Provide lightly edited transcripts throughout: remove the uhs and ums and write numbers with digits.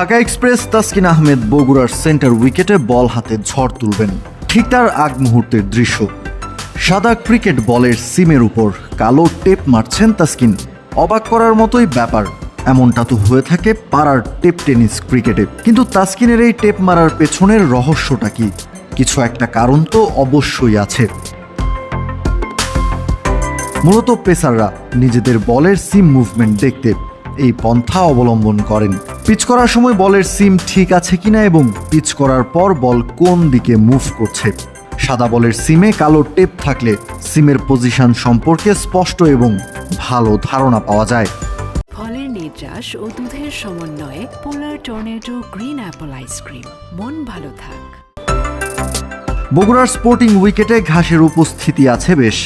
Dhaka express Taskin Ahmed বগুড়ার centre উইকেটে বল হাতে ঝড় তুলবেন, ঠিক তার আগ মুহূর্তের দৃশ্য। সাদা ক্রিকেট বলের সিমের উপর কালো টেপ মারছেন তাসকিন। অবাক করার মতোই ব্যাপার, এমনটা তো হয়ে থাকে পাড়ার টেপ টেনিস ক্রিকেটে। কিন্তু তাসকিনের এই টেপ মারার পেছনের রহস্যটা কি? কিছু একটা কারণ তো অবশ্যই আছে। মূলত পেসাররা নিজেদের বলের সিম মুভমেন্ট দেখতে এই পন্থা অবলম্বন করেন। পিচ করার সময় বলের সিম ঠিক আছে কিনা এবং পিচ করার পর বল কোন দিকে মুভ করছে। সাদা বলের সিমে কালো টেপ থাকলে সিমের পজিশন সম্পর্কে স্পষ্ট এবং ভালো ধারণা পাওয়া যায়। ফলের নির্যাস ও দুধের সমন্বয়ে পোলার টর্নেডো গ্রিন অ্যাপল আইসক্রিম। মন ভালো থাক। বগুড়ার স্পোর্টিং উইকেটে ঘাসের উপস্থিতি আছে বেশ।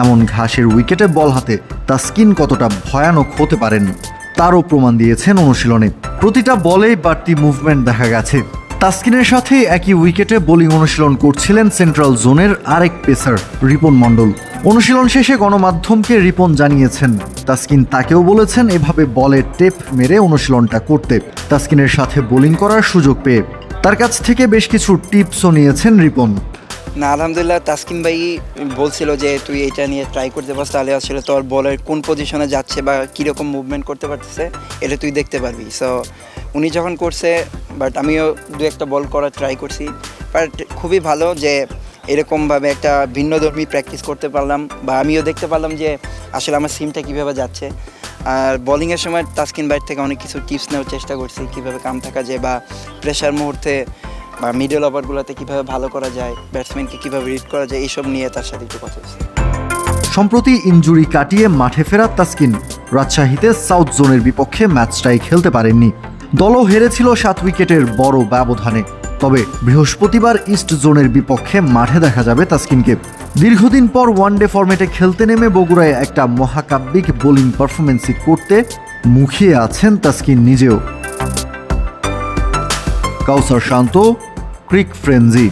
এমন ঘাসের উইকেটে বল হাতে তাসকিন কতটা ভয়ানক হতে পারেন তারও প্রমাণ দিয়েছেন অনুশীলনে। প্রতিটা বলেই বাড়তি মুভমেন্ট দেখা গেছে। তাসকিনের সাথে একই উইকেটে বোলিং অনুশীলন করছিলেন সেন্ট্রাল জোনের আরেক পেসার রিপন মণ্ডল। অনুশীলন শেষে গণমাধ্যমকে রিপন জানিয়েছেন তাসকিন তাকেও বলেছেন এভাবে বলে টেপ মেরে অনুশীলনটা করতে। তাসকিনের সাথে বোলিং করার সুযোগ পেয়ে তার কাছ থেকে বেশ কিছু টিপসও নিয়েছেন রিপন। না, আলহামদুলিল্লাহ তাসকিন ভাই বলছিল যে তুই এটা নিয়ে ট্রাই করতে পারস, তাহলে আসলে তোর বলের কোন পজিশনে যাচ্ছে বা কীরকম মুভমেন্ট করতে পারতেছে এটা তুই দেখতে পারবি। সো উনি যখন করছে, বাট আমিও দু একটা বল করার ট্রাই করছি, বাট খুবই ভালো যে এরকমভাবে একটা ভিন্নধর্মী প্র্যাকটিস করতে পারলাম বা আমিও দেখতে পারলাম যে আসলে আমার সিমটা কীভাবে যাচ্ছে। আর বোলিংয়ের সময় তাসকিন ভাইয়ের থেকে অনেক কিছু টিপস নেওয়ার চেষ্টা করছি, কীভাবে কাম থাকা যায় বা প্রেশার মুহূর্তে বা মিডল ওভারগুলোতে কীভাবে ভালো করা যায়, ব্যাটসম্যানকে কীভাবে রিড করা যায়, এইসব নিয়ে তার সাথে একটু কথা হচ্ছে। সম্প্রতি ইনজুরি কাটিয়ে মাঠে ফেরা তাসকিন রাজশাহীতে সাউথ জোনের বিপক্ষে ম্যাচটাই খেলতে পারেননি। দলও হেরেছিল 7 উইকেটের বড় ব্যবধানে। তবে বৃহস্পতিবার ইস্ট জোনের বিপক্ষে মাঠে দেখা যাবে তাসকিনকে। দীর্ঘদিন পর ওয়ানডে ফরম্যাটে খেলতে নেমে বগুড়ায় একটা মহাকাব্যিক বোলিং পারফরমেন্সই করতে মুখিয়ে আছেন তাসকিন নিজেও। কাউসার শান্ত, ক্রিক ফ্রেঞ্জি।